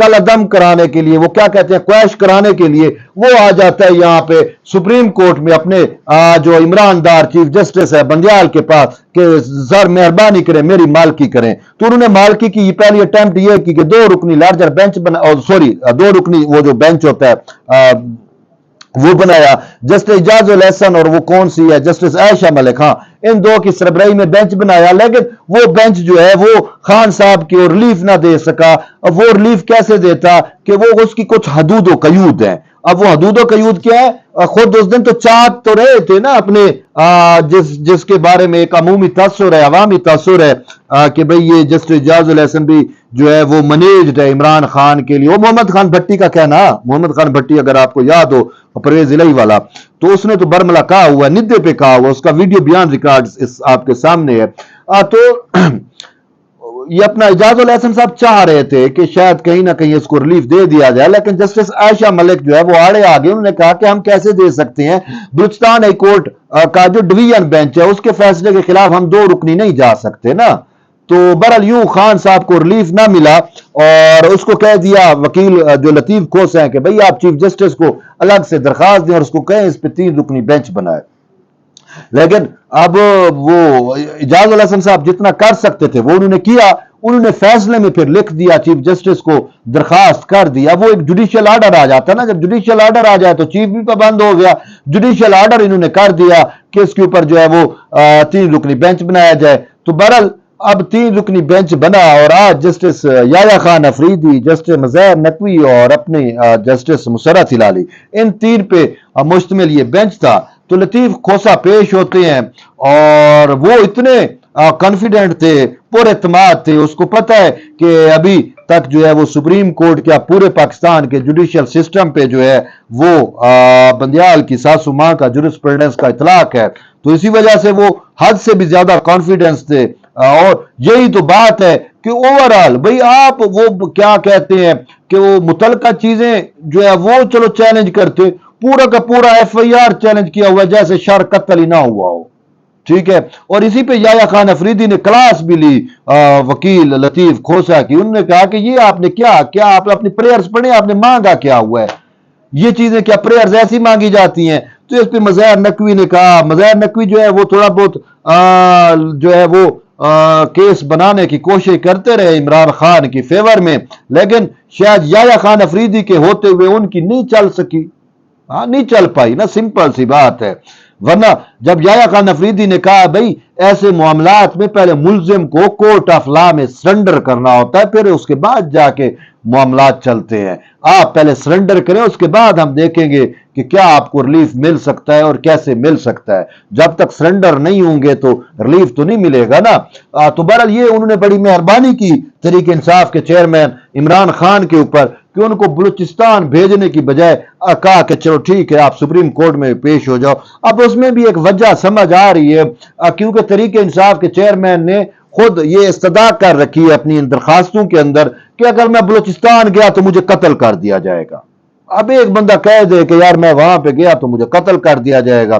کل عدم کرانے کے لیے، وہ کیا کہتے ہیں، کویش کرانے کے لیے وہ آ جاتا ہے یہاں پہ سپریم کورٹ میں اپنے جو عمران دار چیف جسٹس ہے بندیال کے پاس کہ سر مہربانی کریں میری مالکی کریں. تو انہوں نے مالکی کی یہ پہلی اٹیمپٹ یہ کی کہ 2 رکنی لارجر بینچ بنا، سوری 2 رکنی وہ جو بینچ ہوتا ہے وہ بنایا. جسٹس اعجاز الاحسن اور وہ کون سی ہے جسٹس عائشہ ملک، ہاں ان 2 کی سربراہی میں بینچ بنایا، لیکن وہ بینچ جو ہے وہ خان صاحب کی ریلیف نہ دے سکا. وہ ریلیف کیسے دیتا کہ وہ اس کی کچھ حدود و قیود ہیں. اب وہ حدود و قیود کیا ہے، خود اس دن تو چاہت تو رہے تھے نا اپنے جس کے بارے میں ایک عمومی تاثر ہے، عوامی تاثر ہے کہ بھئی یہ جسٹس اعجاز الاحسن بھی جو ہے وہ منیجڈ ہے عمران خان کے لیے. وہ محمد خان بھٹی کا کہنا، محمد خان بھٹی اگر آپ کو یاد ہو پرویز الہی والا، تو اس نے تو برملا کہا ہوا ہے، ندے پہ کہا ہوا، اس کا ویڈیو بیان ریکارڈ آپ کے سامنے ہے. تو یہ اپنا اعجاز الاحسن صاحب چاہ رہے تھے کہ شاید کہیں نہ کہیں اس کو ریلیف دے دیا جائے، لیکن جسٹس عائشہ ملک جو ہے وہ آڑے آگے، انہوں نے کہا کہ ہم کیسے دے سکتے ہیں، بلوچستان ہائی کورٹ کا جو ڈویژن بینچ ہے اس کے فیصلے کے خلاف ہم 2 رکنی نہیں جا سکتے نا. تو بہرحال یوں خان صاحب کو ریلیف نہ ملا اور اس کو کہہ دیا وکیل جو لطیف کھوسا ہے کہ بھئی آپ چیف جسٹس کو الگ سے درخواست دیں اور اس کو کہیں اس پہ 3 رکنی بینچ بنائے. لیکن اب وہ اعجاز الاحسن صاحب جتنا کر سکتے تھے وہ انہوں نے کیا. انہوں نے فیصلے میں پھر لکھ دیا، چیف جسٹس کو درخواست کر دیا. وہ ایک جوڈیشل آرڈر آ جاتا نا، جب جوڈیشل آرڈر آ جائے تو چیف بھی پابند ہو گیا. جوڈیشل آرڈر انہوں نے کر دیا کہ اس کے اوپر جو ہے وہ 3 رکنی بینچ بنایا جائے. تو بہرحال اب 3 رکنی بینچ بنا اور آج جسٹس یحییٰ خان افریدی، جسٹس مظاہر نقوی اور اپنے جسٹس مسرت ہلالی، ان 3 پہ مشتمل یہ بینچ تھا. تو لطیف کھوسا پیش ہوتے ہیں اور وہ اتنے کانفیڈنٹ تھے، پر اعتماد تھے. اس کو پتہ ہے کہ ابھی تک جو ہے وہ سپریم کورٹ کیا پورے پاکستان کے جوڈیشل سسٹم پہ جو ہے وہ بندیال کی ساسو ماں کا جورسپروڈنس کا اطلاق ہے. تو اسی وجہ سے وہ حد سے بھی زیادہ کانفیڈنس تھے. اور یہی تو بات ہے کہ اوورآل بھئی آپ وہ کیا کہتے ہیں کہ وہ متعلقہ چیزیں جو ہے وہ چلو چیلنج کرتے، پورا کا پورا ایف آئی آر چیلنج کیا ہوا جیسے شر قتل ہی نہ ہوا ہو. ٹھیک ہے. اور اسی پہ یحییٰ خان افریدی نے کلاس بھی لی وکیل لطیف کھوسا کی. انہوں نے کہا کہ یہ آپ نے کیا آپ نے اپنی پریئرز پڑھیں، آپ نے مانگا کیا ہوا ہے، یہ چیزیں کیا پریئرز ایسی مانگی جاتی ہیں. تو اس پہ مظاہر نقوی نے کہا، مظاہر نقوی جو ہے وہ تھوڑا بہت جو ہے وہ کیس بنانے کی کوشش کرتے رہے عمران خان کی فیور میں، لیکن شاید یحییٰ خان افریدی کے ہوتے ہوئے ان کی نہیں چل سکی، نہیں چل پائی نا، سمپل سی بات ہے. ورنہ جب یحییٰ خان افریدی نے کہا بھئی ایسے معاملات میں پہلے ملزم کو کورٹ آف لا میں سرنڈر کرنا ہوتا ہے، پھر اس کے بعد جا کے معاملات چلتے ہیں. آپ پہلے سرنڈر کریں، اس کے بعد ہم دیکھیں گے کہ کیا آپ کو ریلیف مل سکتا ہے اور کیسے مل سکتا ہے. جب تک سرنڈر نہیں ہوں گے تو ریلیف تو نہیں ملے گا نا. تو بہرحال یہ انہوں نے بڑی مہربانی کی تحریک انصاف کے چیئرمین عمران خان کے اوپر کہ ان کو بلوچستان بھیجنے کی بجائے کہا کہ چلو ٹھیک ہے آپ سپریم کورٹ میں پیش ہو جاؤ. اب اس میں بھی ایک وجہ سمجھ آ رہی ہے کیونکہ تحریک انصاف کے چیئرمین نے خود یہ استدعا کر رکھی ہے اپنی ان درخواستوں کے اندر کہ اگر میں بلوچستان گیا تو مجھے قتل کر دیا جائے گا. اب ایک بندہ کہہ دے کہ یار میں وہاں پہ گیا تو مجھے قتل کر دیا جائے گا.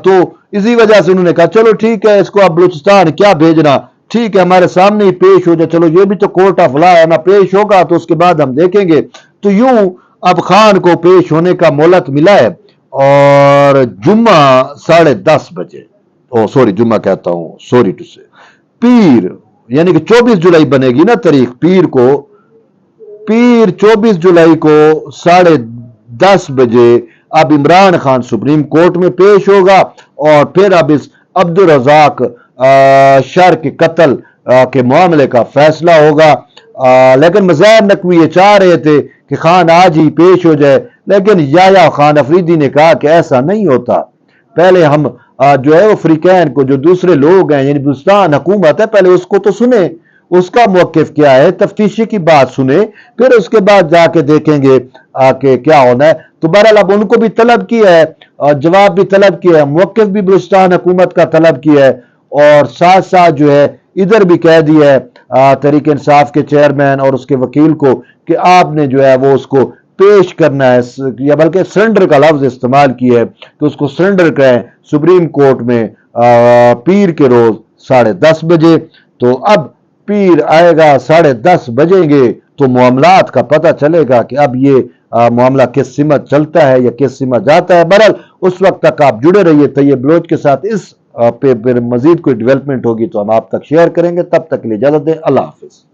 تو اسی وجہ سے انہوں نے کہا چلو ٹھیک ہے اس کو اب بلوچستان کیا بھیجنا، ٹھیک ہے ہمارے سامنے ہی پیش ہو جائے. چلو یہ بھی تو کورٹ آف لا ہے نا، پیش ہوگا تو اس کے بعد ہم دیکھیں گے. تو یوں اب خان کو پیش ہونے کا مہلت ملا ہے اور جمعہ 10:30 بجے، جمعہ کہتا ہوں سوری ٹو سے، پیر یعنی کہ 24 جولائی بنے گی نا تاریخ، پیر 24 جولائی کو 10:30 بجے اب عمران خان سپریم کورٹ میں پیش ہوگا اور پھر اب اس عبدالرزاق شر کے قتل کے معاملے کا فیصلہ ہوگا. لیکن مظاہر نقوی یہ چاہ رہے تھے کہ خان آج ہی پیش ہو جائے، لیکن یحییٰ خان افریدی نے کہا کہ ایسا نہیں ہوتا، پہلے ہم جو ہے وہ فریقین کو جو دوسرے لوگ ہیں یعنی بلوچستان حکومت ہے پہلے اس کو تو سنیں، اس کا موقف کیا ہے، تفتیشی کی بات سنیں، پھر اس کے بعد جا کے دیکھیں گے کہ کیا ہونا ہے. تو بہرحال اب ان کو بھی طلب کیا ہے اور جواب بھی طلب کیا ہے، موقف بھی بلوچستان حکومت کا طلب کیا ہے اور ساتھ ساتھ جو ہے ادھر بھی کہہ دیا ہے تحریک انصاف کے چیئرمین اور اس کے وکیل کو کہ آپ نے جو ہے وہ اس کو پیش کرنا ہے، یا بلکہ سرنڈر کا لفظ استعمال کیا ہے کہ اس کو سرنڈر کریں سپریم کورٹ میں پیر کے روز 10:30 بجے. تو اب پیر آئے گا 10:30 بجیں گے تو معاملات کا پتہ چلے گا کہ اب یہ معاملہ کس سمت چلتا ہے یا کس سمت جاتا ہے. بہرحال اس وقت تک آپ جڑے رہیے طیب بلوچ کے ساتھ. اس پہ مزید کوئی ڈیولپمنٹ ہوگی تو ہم آپ تک شیئر کریں گے. تب تک کے لیے اجازت دیں. اللہ حافظ.